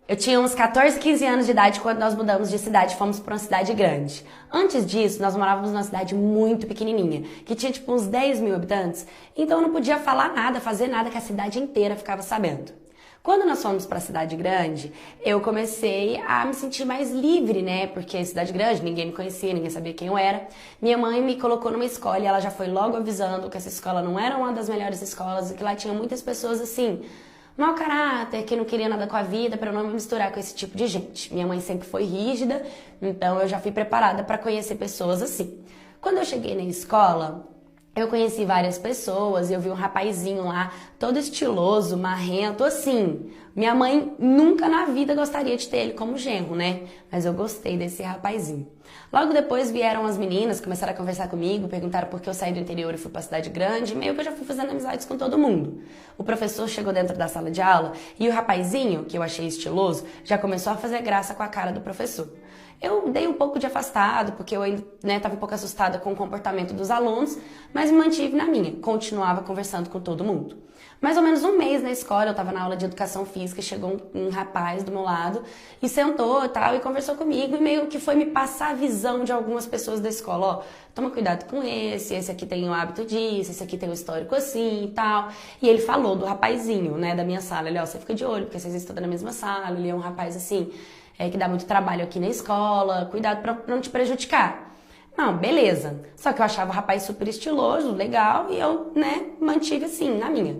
Eu tinha uns 14, 15 anos de idade quando nós mudamos de cidade e fomos para uma cidade grande. Antes disso, nós morávamos numa cidade muito pequenininha, que tinha tipo uns 10 mil habitantes, então eu não podia falar nada, fazer nada que a cidade inteira ficava sabendo. Quando nós fomos para a cidade grande, eu comecei a me sentir mais livre, né? Porque cidade grande, ninguém me conhecia, ninguém sabia quem eu era. Minha mãe me colocou numa escola e ela já foi logo avisando que essa escola não era uma das melhores escolas e que lá tinha muitas pessoas assim, mau caráter, que não queria nada com a vida, para eu não me misturar com esse tipo de gente. Minha mãe sempre foi rígida, então eu já fui preparada para conhecer pessoas assim. Quando eu cheguei na escola, eu conheci várias pessoas e eu vi um rapazinho lá, todo estiloso, marrento, assim. Minha mãe nunca na vida gostaria de ter ele como genro, né? Mas eu gostei desse rapazinho. Logo depois vieram as meninas, começaram a conversar comigo, perguntaram por que eu saí do interior e fui pra cidade grande, meio que eu já fui fazendo amizades com todo mundo. O professor chegou dentro da sala de aula e o rapazinho, que eu achei estiloso, já começou a fazer graça com a cara do professor. Eu dei um pouco de afastado, porque eu ainda estava um pouco assustada com o comportamento dos alunos, mas me mantive na minha, continuava conversando com todo mundo. Mais ou menos um mês na escola, eu estava na aula de educação física, chegou um rapaz do meu lado e sentou e tal, e conversou comigo e meio que foi me passar a visão de algumas pessoas da escola. Ó, toma cuidado com esse aqui tem o hábito disso, esse aqui tem o histórico assim e tal. E ele falou do rapazinho, né, da minha sala. Ele, ó, você fica de olho, porque vocês estudam na mesma sala, ele é um rapaz assim, que dá muito trabalho aqui na escola, cuidado pra não te prejudicar. Não, beleza. Só que eu achava o rapaz super estiloso, legal, e eu, né, mantive assim, na minha.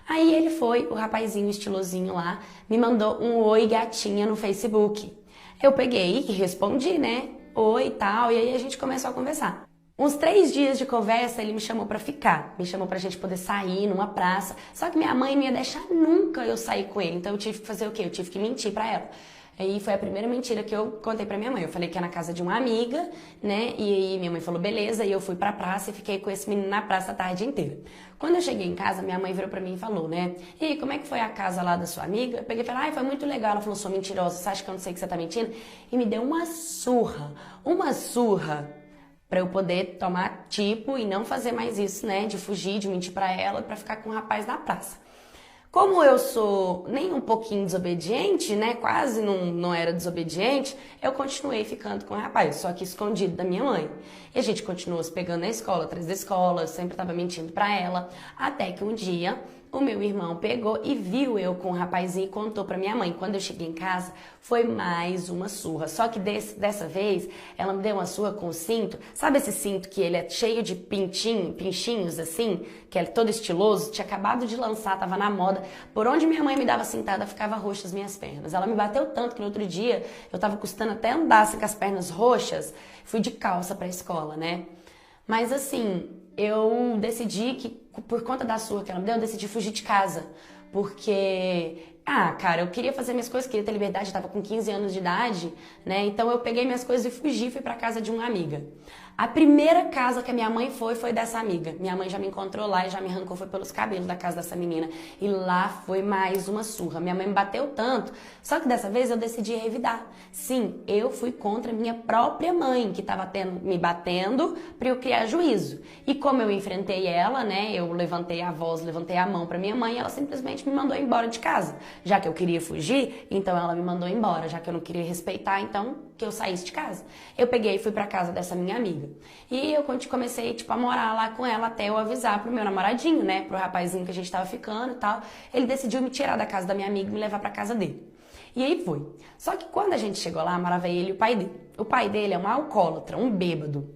Aí ele foi, o rapazinho estilosinho lá, me mandou um oi gatinha no Facebook. Eu peguei e respondi, né, oi e tal, e aí a gente começou a conversar. Uns 3 dias de conversa, ele me chamou pra ficar, me chamou pra gente poder sair numa praça, só que minha mãe não ia deixar nunca eu sair com ele, então eu tive que fazer o quê? Eu tive que mentir pra ela. Aí foi a primeira mentira que eu contei pra minha mãe. Eu falei que ia na casa de uma amiga, né? E aí minha mãe falou, beleza. E eu fui pra praça e fiquei com esse menino na praça a tarde inteira. Quando eu cheguei em casa, minha mãe virou pra mim e falou, né? E aí, como é que foi a casa lá da sua amiga? Eu peguei e falei, ai, foi muito legal. Ela falou, sou mentirosa, você acha que eu não sei que você tá mentindo? E me deu uma surra pra eu poder tomar tipo e não fazer mais isso, né? De fugir, de mentir pra ela, pra ficar com o rapaz na praça. Como eu sou nem um pouquinho desobediente, né, quase não era desobediente, eu continuei ficando com o rapaz, só que escondido da minha mãe. E a gente continuou se pegando na escola, atrás da escola, eu sempre tava mentindo pra ela, até que um dia o meu irmão pegou e viu eu com o rapazinho e contou pra minha mãe. Quando eu cheguei em casa, foi mais uma surra. Só que dessa vez, ela me deu uma surra com o cinto. Sabe esse cinto que ele é cheio de pinchinhos assim, que é todo estiloso? Tinha acabado de lançar, tava na moda. Por onde minha mãe me dava sentada, ficava roxa as minhas pernas. Ela me bateu tanto que no outro dia, eu tava custando até andar assim, com as pernas roxas. Fui de calça pra escola, né? Mas assim, eu decidi que, por conta da surra que ela me deu, eu decidi fugir de casa. Porque, cara, eu queria fazer minhas coisas, queria ter liberdade, eu tava com 15 anos de idade, né? Então eu peguei minhas coisas e fugi, fui pra casa de uma amiga. A primeira casa que a minha mãe foi dessa amiga. Minha mãe já me encontrou lá e já me arrancou, foi pelos cabelos da casa dessa menina. E lá foi mais uma surra. Minha mãe me bateu tanto, só que dessa vez eu decidi revidar. Sim, eu fui contra minha própria mãe, que estava me batendo para eu criar juízo. E como eu enfrentei ela, né, eu levantei a voz, levantei a mão para minha mãe, ela simplesmente me mandou embora de casa. Já que eu queria fugir, então ela me mandou embora. Já que eu não queria respeitar, então que eu saísse de casa. Eu peguei e fui pra casa dessa minha amiga. E eu comecei, tipo, a morar lá com ela até eu avisar pro meu namoradinho, né? Pro rapazinho que a gente tava ficando e tal. Ele decidiu me tirar da casa da minha amiga e me levar pra casa dele. E aí foi. Só que quando a gente chegou lá, morava ele e o pai dele. O pai dele é um alcoólatra, um bêbado.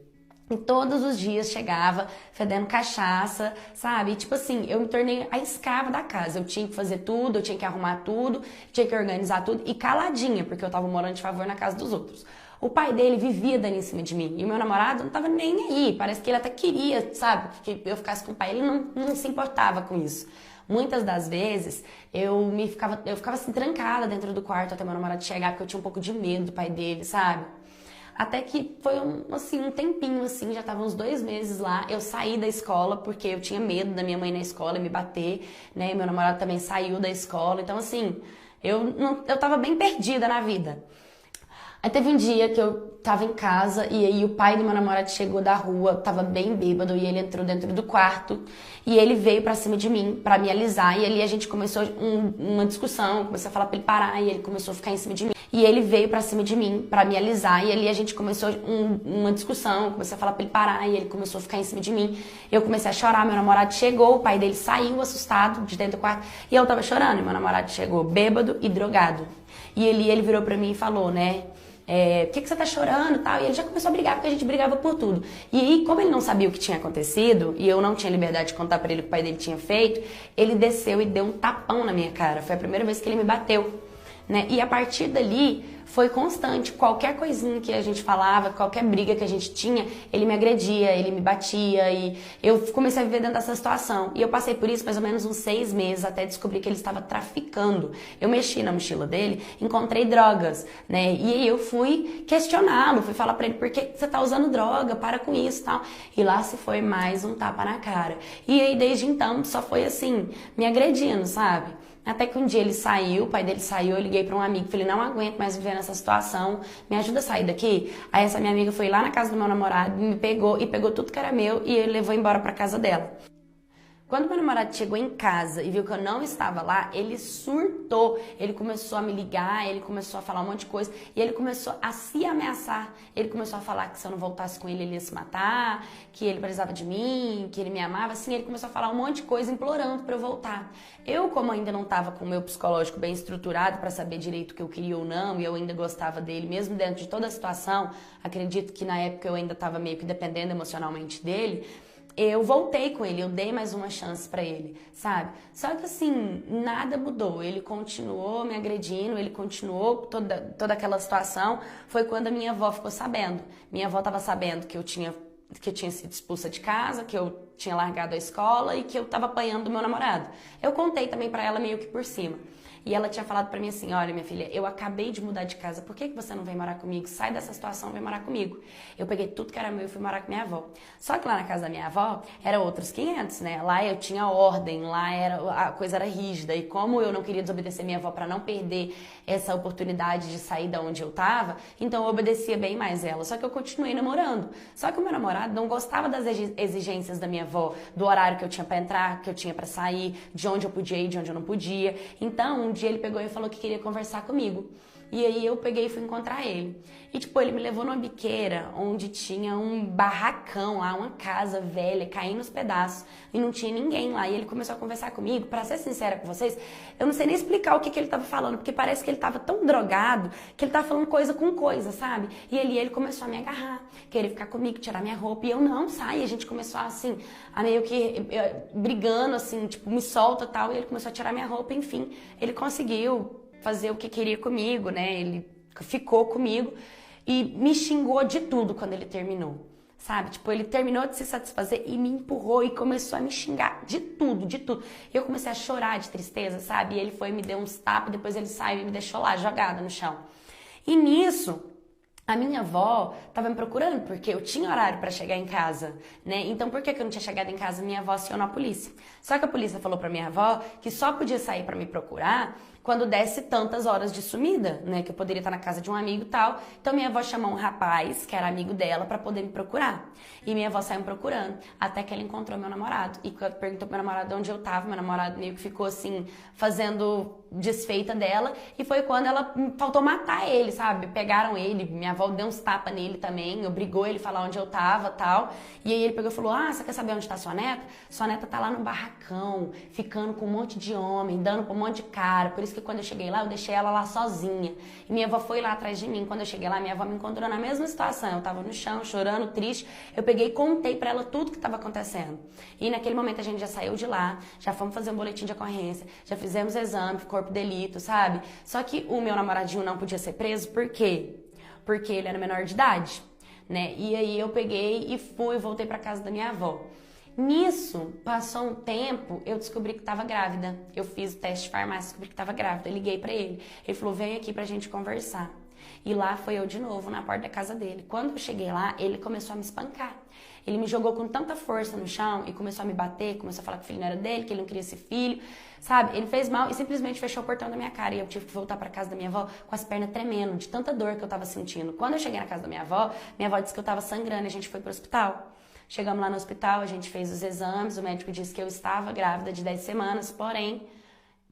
E todos os dias chegava fedendo cachaça, sabe? E, tipo assim, eu me tornei a escrava da casa. Eu tinha que fazer tudo, eu tinha que arrumar tudo, tinha que organizar tudo e caladinha, porque eu tava morando de favor na casa dos outros. O pai dele vivia dando em cima de mim e o meu namorado não tava nem aí. Parece que ele até queria, sabe, que eu ficasse com o pai. Ele não se importava com isso. Muitas das vezes eu ficava assim trancada dentro do quarto até meu namorado chegar, porque eu tinha um pouco de medo do pai dele, sabe? Até que foi um tempinho, assim, já tava uns 2 meses lá. Eu saí da escola porque eu tinha medo da minha mãe na escola me bater, né? Meu namorado também saiu da escola. Então, assim, eu tava bem perdida na vida. Aí teve um dia que eu tava em casa e aí o pai do meu namorado chegou da rua, tava bem bêbado e ele entrou dentro do quarto e ele veio pra cima de mim pra me alisar e ali a gente começou uma discussão, comecei a falar pra ele parar e ele começou a ficar em cima de mim. E ele veio pra cima de mim pra me alisar e ali a gente começou uma discussão, comecei a falar pra ele parar e ele começou a ficar em cima de mim. Eu comecei a chorar, meu namorado chegou, o pai dele saiu assustado de dentro do quarto e eu tava chorando e meu namorado chegou bêbado e drogado. E ele virou pra mim e falou, né? Por que você tá chorando e tal? E ele já começou a brigar, porque a gente brigava por tudo. E aí, como ele não sabia o que tinha acontecido, e eu não tinha liberdade de contar pra ele o que o pai dele tinha feito, ele desceu e deu um tapão na minha cara. Foi a primeira vez que ele me bateu, né? E a partir dali, foi constante. Qualquer coisinha que a gente falava, qualquer briga que a gente tinha, ele me agredia, ele me batia e eu comecei a viver dentro dessa situação. E eu passei por isso mais ou menos uns 6 meses até descobrir que ele estava traficando. Eu mexi na mochila dele, encontrei drogas, né? E aí eu fui questioná-lo, fui falar pra ele, por que você tá usando droga? Para com isso e tal. E lá se foi mais um tapa na cara. E aí desde então só foi assim, me agredindo, sabe? Até que um dia ele saiu, o pai dele saiu, eu liguei pra um amigo, falei, não aguento mais viver nessa situação, me ajuda a sair daqui? Aí essa minha amiga foi lá na casa do meu namorado, me pegou e pegou tudo que era meu e ele levou embora pra casa dela. Quando meu namorado chegou em casa e viu que eu não estava lá, ele surtou. Ele começou a me ligar, ele começou a falar um monte de coisa e ele começou a se ameaçar. Ele começou a falar que se eu não voltasse com ele, ele ia se matar, que ele precisava de mim, que ele me amava. Assim, ele começou a falar um monte de coisa implorando para eu voltar. Eu, como ainda não estava com o meu psicológico bem estruturado para saber direito o que eu queria ou não, e eu ainda gostava dele, mesmo dentro de toda a situação, acredito que na época eu ainda estava meio que dependendo emocionalmente dele, eu voltei com ele, eu dei mais uma chance pra ele, sabe? Só que assim, nada mudou, ele continuou me agredindo, ele continuou toda aquela situação. Foi quando a minha avó ficou sabendo. Minha avó tava sabendo que eu tinha sido expulsa de casa, que eu tinha largado a escola e que eu tava apanhando do meu namorado. Eu contei também pra ela meio que por cima. E ela tinha falado pra mim assim, olha minha filha, eu acabei de mudar de casa, por que você não vem morar comigo? Sai dessa situação, vem morar comigo. Eu peguei tudo que era meu e fui morar com minha avó. Só que lá na casa da minha avó, era outros 500, né? Lá eu tinha ordem, lá a coisa era rígida. E como eu não queria desobedecer minha avó pra não perder essa oportunidade de sair da onde eu tava, então eu obedecia bem mais ela. Só que eu continuei namorando. Só que o meu namorado não gostava das exigências da minha avó, do horário que eu tinha pra entrar, que eu tinha pra sair, de onde eu podia ir, de onde eu não podia. Então, um dia ele pegou e falou que queria conversar comigo. E aí eu peguei e fui encontrar ele. E tipo, ele me levou numa biqueira onde tinha um barracão lá, uma casa velha, caindo nos pedaços. E não tinha ninguém lá. E ele começou a conversar comigo. Pra ser sincera com vocês, eu não sei nem explicar o que ele tava falando, porque parece que ele tava tão drogado que ele tava falando coisa com coisa, sabe? E ali ele começou a me agarrar, querer ficar comigo, tirar minha roupa. E eu não, sai. E a gente começou assim, a meio que brigando, assim, tipo, me solta e tal. E ele começou a tirar minha roupa, enfim. Ele conseguiu fazer o que queria comigo, né? Ele ficou comigo e me xingou de tudo quando ele terminou, sabe? Tipo, ele terminou de se satisfazer e me empurrou e começou a me xingar de tudo, de tudo. Eu comecei a chorar de tristeza, sabe? E ele foi e me deu uns tapas, depois ele saiu e me deixou lá, jogada no chão. E nisso, a minha avó estava me procurando, porque eu tinha horário para chegar em casa, né? Então, por que eu não tinha chegado em casa? Minha avó acionou a polícia. Só que a polícia falou para minha avó que só podia sair para me procurar quando desse tantas horas de sumida, né? Que eu poderia estar na casa de um amigo e tal. Então, minha avó chamou um rapaz, que era amigo dela, para poder me procurar. E minha avó saiu me procurando, até que ela encontrou meu namorado. E perguntou pro meu namorado onde eu tava. Meu namorado meio que ficou assim, fazendo desfeita dela. E foi quando ela faltou matar ele, sabe? Pegaram ele, minha avó deu uns tapas nele também, obrigou ele a falar onde eu tava e tal. E aí ele pegou e falou, você quer saber onde tá sua neta? Sua neta tá lá no barracão, ficando com um monte de homem, dando pra um monte de cara. Por isso que quando eu cheguei lá, eu deixei ela lá sozinha. E minha avó foi lá atrás de mim. Quando eu cheguei lá, minha avó me encontrou na mesma situação. Eu tava no chão, chorando, triste. Eu peguei e contei pra ela tudo que tava acontecendo. E naquele momento a gente já saiu de lá, já fomos fazer um boletim de ocorrência, já fizemos exame, corpo de delito, sabe? Só que o meu namoradinho não podia ser preso, por quê? Porque ele era menor de idade, né? E aí eu peguei e voltei pra casa da minha avó. Nisso, passou um tempo, eu descobri que estava grávida. Eu fiz o teste de farmácia, descobri que estava grávida. Eu liguei pra ele. Ele falou, vem aqui pra gente conversar. E lá foi eu de novo, na porta da casa dele. Quando eu cheguei lá, ele começou a me espancar. Ele me jogou com tanta força no chão e começou a me bater, começou a falar que o filho não era dele, que ele não queria esse filho, sabe? Ele fez mal e simplesmente fechou o portão da minha cara. E eu tive que voltar pra casa da minha avó com as pernas tremendo, de tanta dor que eu tava sentindo. Quando eu cheguei na casa da minha avó disse que eu tava sangrando e a gente foi pro hospital. Chegamos lá no hospital, a gente fez os exames, o médico disse que eu estava grávida de 10 semanas, porém,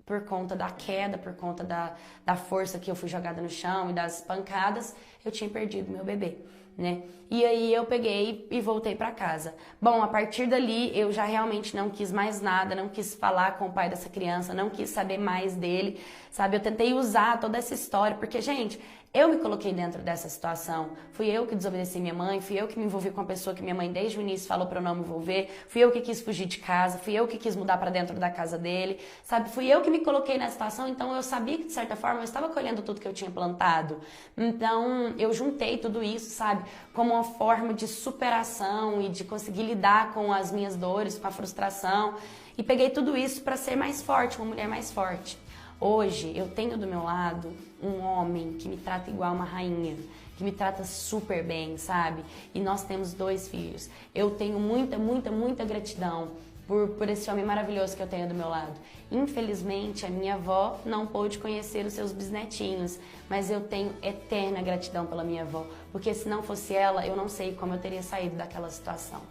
por conta da queda, por conta da força que eu fui jogada no chão e das pancadas, eu tinha perdido meu bebê, né? E aí eu peguei e voltei pra casa. Bom, a partir dali eu já realmente não quis mais nada, não quis falar com o pai dessa criança, não quis saber mais dele, sabe? Eu tentei usar toda essa história, porque, gente, eu me coloquei dentro dessa situação. Fui eu que desobedeci minha mãe, fui eu que me envolvi com uma pessoa que minha mãe desde o início falou pra eu não me envolver, fui eu que quis fugir de casa, fui eu que quis mudar pra dentro da casa dele, sabe? Fui eu que me coloquei nessa situação, então eu sabia que, de certa forma, eu estava colhendo tudo que eu tinha plantado. Então, eu juntei tudo isso, sabe? Como uma forma de superação e de conseguir lidar com as minhas dores, com a frustração. E peguei tudo isso pra ser mais forte, uma mulher mais forte. Hoje, eu tenho do meu lado um homem que me trata igual uma rainha, que me trata super bem, sabe? E nós temos 2 filhos. Eu tenho muita gratidão por esse homem maravilhoso que eu tenho do meu lado. Infelizmente, a minha avó não pôde conhecer os seus bisnetinhos, mas eu tenho eterna gratidão pela minha avó, porque se não fosse ela, eu não sei como eu teria saído daquela situação.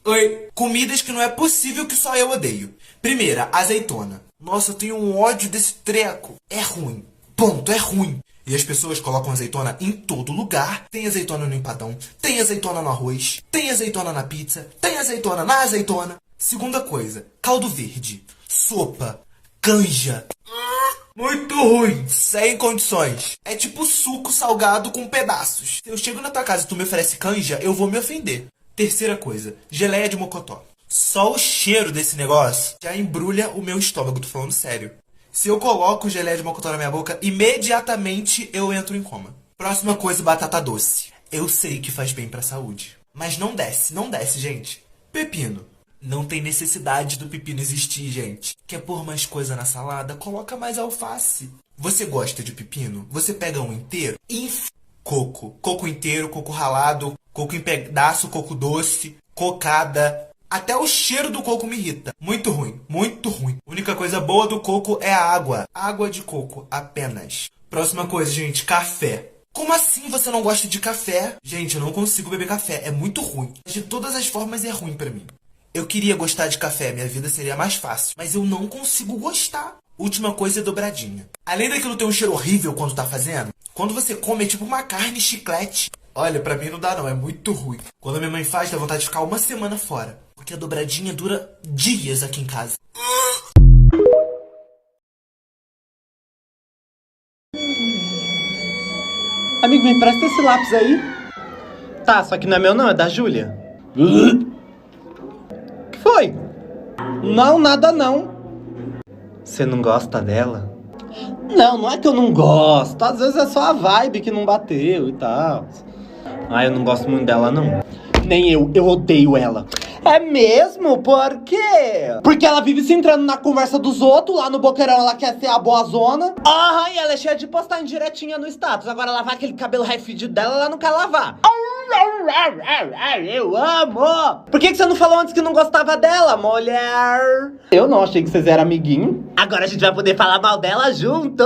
Oi, comidas que não é possível que só eu odeio. Primeira, azeitona. Nossa, eu tenho um ódio desse treco. É ruim. Ponto, é ruim. E as pessoas colocam azeitona em todo lugar. Tem azeitona no empadão, tem azeitona no arroz, tem azeitona na pizza, tem azeitona na azeitona. Segunda coisa, caldo verde, sopa, canja. Muito ruim, sem condições. É tipo suco salgado com pedaços. Se eu chego na tua casa e tu me oferece canja, eu vou me ofender. Terceira coisa, geleia de mocotó. Só o cheiro desse negócio já embrulha o meu estômago, tô falando sério. Se eu coloco geleia de mocotó na minha boca, imediatamente eu entro em coma. Próxima coisa, batata doce. Eu sei que faz bem pra saúde, mas não desce, gente. Pepino. Não tem necessidade do pepino existir, gente. Quer pôr mais coisa na salada? Coloca mais alface. Você gosta de pepino? Você pega um inteiro e coco. Coco inteiro, coco ralado, coco em pedaço, coco doce, cocada. Até o cheiro do coco me irrita. Muito ruim, muito ruim. A única coisa boa do coco é a água. Água de coco, apenas. Próxima coisa, gente, café. Como assim você não gosta de café? Gente, eu não consigo beber café, é muito ruim. De todas as formas é ruim pra mim. Eu queria gostar de café, minha vida seria mais fácil. Mas eu não consigo gostar. Última coisa é dobradinha. Além daquilo ter um cheiro horrível quando tá fazendo, quando você come é tipo uma carne chiclete. Olha, pra mim não dá não, é muito ruim. Quando a minha mãe faz, dá vontade de ficar uma semana fora. Porque a dobradinha dura dias aqui em casa. Amigo, me empresta esse lápis aí. Tá, só que não é meu não, é da Júlia. Que foi? Não, nada não. Você não gosta dela? Não, não é que eu não gosto. Às vezes é só a vibe que não bateu e tal. Ah, eu não gosto muito dela não. Nem eu odeio ela. É mesmo? Por quê? Porque ela vive se entrando na conversa dos outros. Lá no boqueirão ela quer ser a boazona. Aham, e ela é cheia de postar indiretinha no status. Agora lavar aquele cabelo refedido dela, ela não quer lavar. Eu amo! Por que você não falou antes que não gostava dela, mulher? Eu não, achei que vocês eram amiguinhos. Agora a gente vai poder falar mal dela junto.